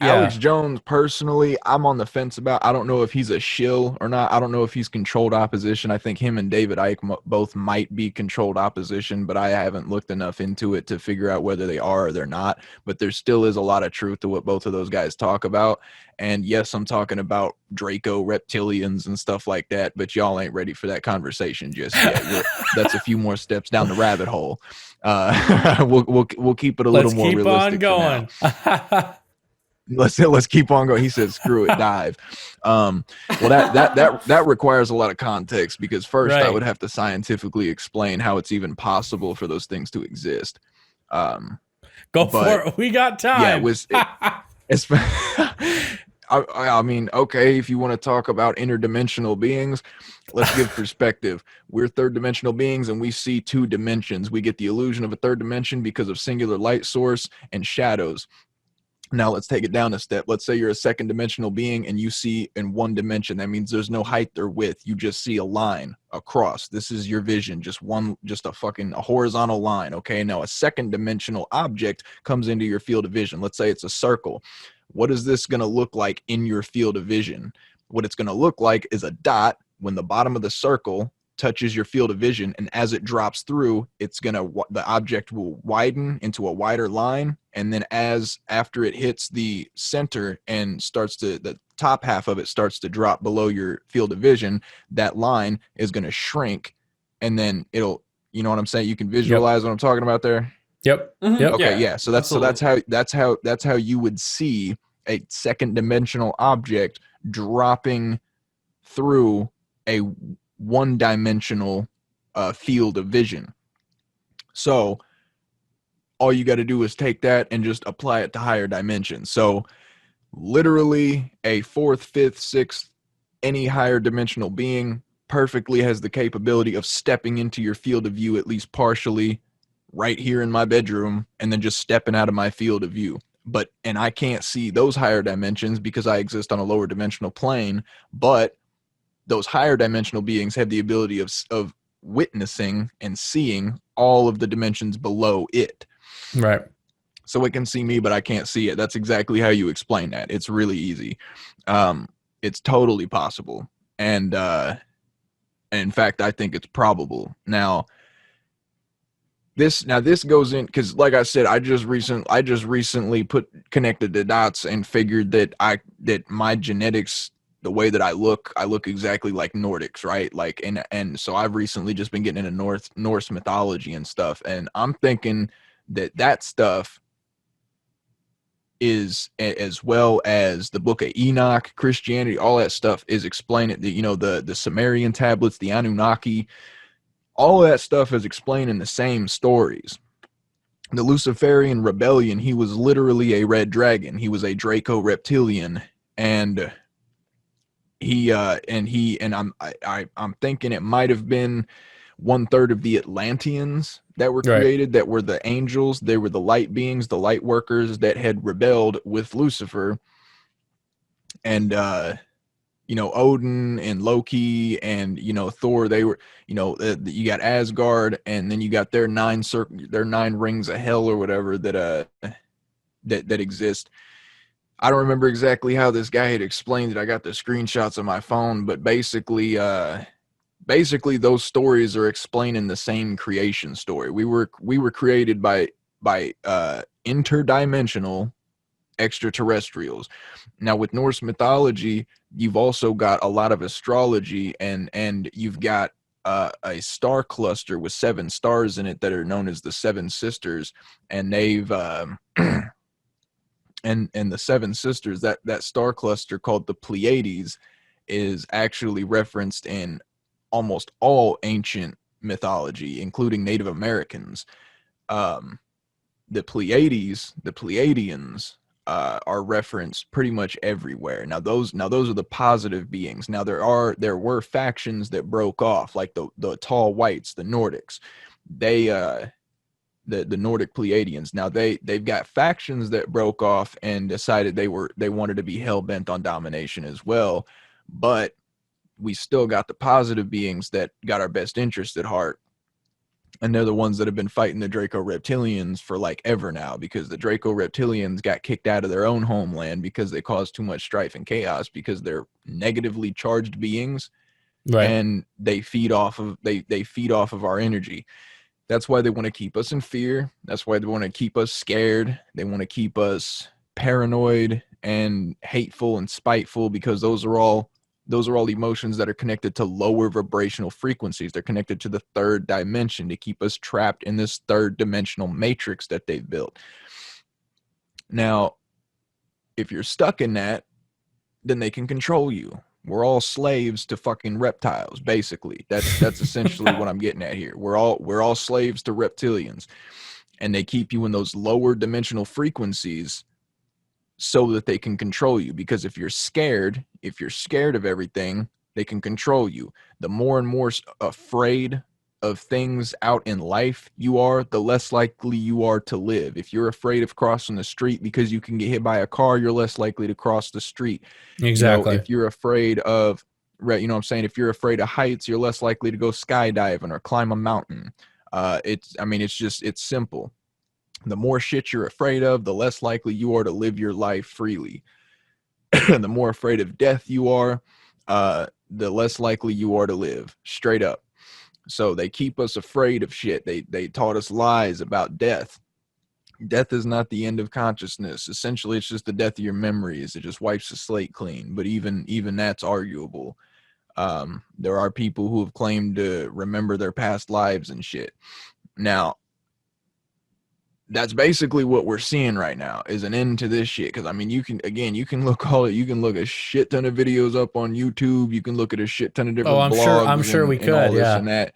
Alex Yeah. Jones, personally, I'm on the fence about. I don't know if he's a shill or not. I don't know if he's controlled opposition. I think him and David Icke both might be controlled opposition, but I haven't looked enough into it to figure out whether they are or they're not. But there still is a lot of truth to what both of those guys talk about. And yes, I'm talking about Draco reptilians and stuff like that, but y'all ain't ready for that conversation just yet. That's a few more steps down the rabbit hole. We'll keep it a little Let's more keep on realistic for now. going. Let's keep on going. He said, "Screw it, dive." Well, that requires a lot of context because first I would Right. have to scientifically explain how it's even possible for those things to exist. Um, Go but for it. We got yeah, time. it's. I mean, okay, if you want to talk about interdimensional beings, let's give perspective. We're third dimensional beings and we see two dimensions. We get the illusion of a third dimension because of singular light source and shadows. Now let's take it down a step. Let's say you're a second dimensional being and you see in one dimension. That means there's no height or width. You just see a line across. This is your vision, just a horizontal line. Okay. Now a second dimensional object comes into your field of vision. Let's say it's a circle. What is this going to look like in your field of vision? What it's going to look like is a dot when the bottom of the circle touches your field of vision, and as it drops through, the object will widen into a wider line, and then as after it hits the center and the top half of it starts to drop below your field of vision, that line is going to shrink, and then you know what I'm saying? You can Yep. visualize what I'm talking about there. Yep. Hmm. Yep. Okay, Yeah, yeah. So absolutely. that's how you would see a second dimensional object dropping through a one dimensional field of vision. So all you got to do is take that and just apply it to higher dimensions. So literally a fourth, fifth, sixth, any higher dimensional being perfectly has the capability of stepping into your field of view, at least partially, right here in my bedroom, and then just stepping out of my field of view. And I can't see those higher dimensions because I exist on a lower dimensional plane. But those higher dimensional beings have the ability of witnessing and seeing all of the dimensions below it. Right. So it can see me, but I can't see it. That's exactly how you explain that. It's really easy. Um, it's totally possible. And in fact, I think it's probable. This goes in because, like I said, I just recently connected the dots and figured that my genetics, the way that I look exactly like Nordics, right? Like, and so I've recently just been getting into Norse mythology and stuff, and I'm thinking that stuff is, as well as the Book of Enoch, Christianity, all that stuff is explaining the Sumerian tablets, the Anunnaki, all of that stuff is explaining the same stories. The Luciferian rebellion, he was literally a red dragon. He was a Draco reptilian, and I'm thinking it might have been one third of the Atlanteans that were Right. created, that were the angels. They were the light beings, the light workers that had rebelled with Lucifer, and Odin and Loki and Thor. They were, you got Asgard, and then you got their nine rings of hell or whatever that exist. I don't remember exactly how this guy had explained it. I got the screenshots on my phone, but basically those stories are explaining the same creation story. We were created by interdimensional extraterrestrials. Now with Norse mythology, you've also got a lot of astrology, and you've got a star cluster with seven stars in it that are known as the Seven Sisters, and they've and the Seven Sisters, that star cluster called the Pleiades, is actually referenced in almost all ancient mythology, including Native Americans. Um, the Pleiadians, are referenced pretty much everywhere. Now those are the positive beings. Now there were factions that broke off, like the tall whites, the Nordics. They the Nordic Pleiadians. Now they've got factions that broke off and decided they wanted to be hell bent on domination as well. But we still got the positive beings that got our best interest at heart, And they're the ones that have been fighting the Draco Reptilians for like ever now, because the Draco Reptilians got kicked out of their own homeland because they caused too much strife and chaos, because they're negatively charged beings, Right. and they feed off of our energy. That's why they want to keep us in fear. That's why they want to keep us scared. They want to keep us paranoid and hateful and spiteful, because those are all emotions that are connected to lower vibrational frequencies. They're connected to the third dimension to keep us trapped in this third dimensional matrix that they've built. Now, if you're stuck in that, then they can control you. We're all slaves to fucking reptiles, basically. That's essentially what I'm getting at here. We're all slaves to reptilians, and they keep you in those lower dimensional frequencies so that they can control you. Because if you're scared of everything, they can control you. The more and more afraid of things out in life you are, the less likely you are to live. If you're afraid of crossing the street because you can get hit by a car, you're less likely to cross the street. Exactly. If you're afraid of, right, what I'm saying, if you're afraid of heights, you're less likely to go skydiving or climb a mountain. It's simple. The more shit you're afraid of, the less likely you are to live your life freely. The more afraid of death you are, the less likely you are to live, straight up. So they keep us afraid of shit. They taught us lies about death. Death is not the end of consciousness. Essentially, it's just the death of your memories. It just wipes the slate clean. But even that's arguable. There are people who have claimed to remember their past lives and shit. Now, that's basically what we're seeing right now, is an end to this shit. Because you can look a shit ton of videos up on YouTube. You can look at a shit ton of different blogs. I'm sure we could, all this yeah. and that.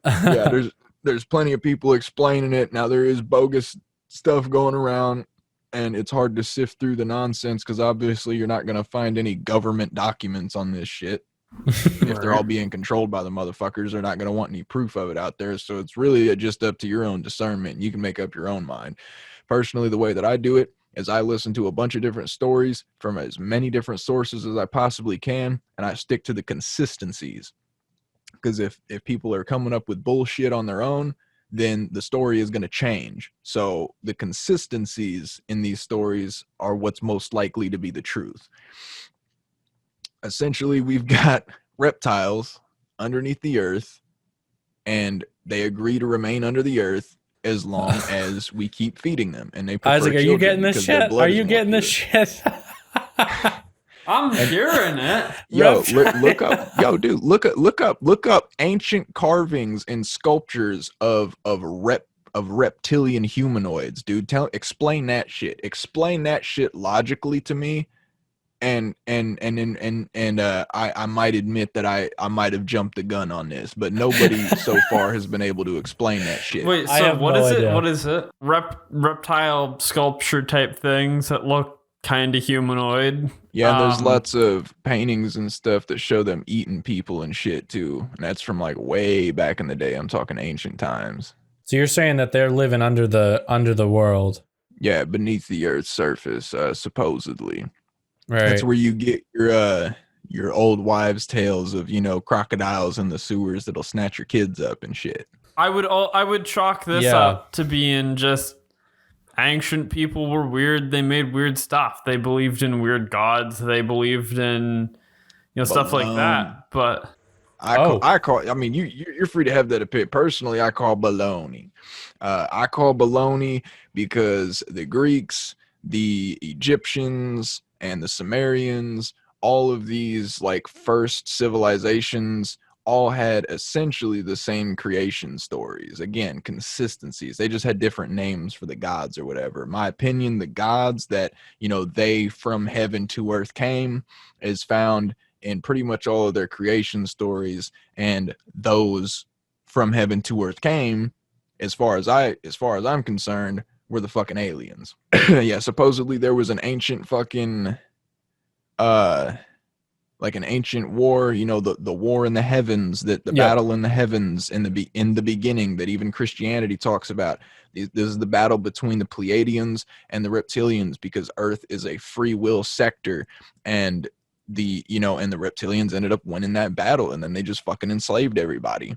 Yeah, there's plenty of people explaining it. Now, there is bogus stuff going around, and it's hard to sift through the nonsense, because obviously you're not going to find any government documents on this shit. If they're all being controlled by the motherfuckers, they're not going to want any proof of it out there. So it's really just up to your own discernment. You can make up your own mind. Personally, the way that I do it is I listen to a bunch of different stories from as many different sources as I possibly can, and I stick to the consistencies. Because if people are coming up with bullshit on their own, then the story is going to change. So the consistencies in these stories are what's most likely to be the truth. Essentially, we've got reptiles underneath the earth, and they agree to remain under the earth as long as we keep feeding them. And they prefer Isaac, are you getting this shit? Are you getting this shit? I'm hearing it. Look up ancient carvings and sculptures of reptilian humanoids, dude. Explain that shit. Explain that shit logically to me. And I might admit that I might have jumped the gun on this, but nobody so far has been able to explain that shit. Wait, so what is it? What is it? Reptile sculpture type things that look kind of humanoid. Yeah, and there's lots of paintings and stuff that show them eating people and shit too. And that's from like way back in the day. I'm talking ancient times. So you're saying that they're living under the world? Yeah, beneath the Earth's surface, supposedly. Right. That's where you get your old wives' tales of, crocodiles in the sewers that'll snatch your kids up and shit. I would chalk this up to being just ancient people were weird. They made weird stuff. They believed in weird gods. They believed in stuff like that. But you're free to have that opinion. Personally, I call baloney. I call baloney because the Greeks, the Egyptians, and the Sumerians, all of these like first civilizations all had essentially the same creation stories. Again, consistencies. They just had different names for the gods or whatever. In my opinion, the gods that, they from heaven to earth came is found in pretty much all of their creation stories, and those from heaven to earth came, as far as I'm concerned, were the fucking aliens. Yeah, supposedly there was an ancient fucking like an ancient war, the war in the heavens, the battle in the heavens in the beginning that even Christianity talks about. This is the battle between the Pleiadians and the Reptilians, because Earth is a free will sector, and the Reptilians ended up winning that battle, and then they just fucking enslaved everybody.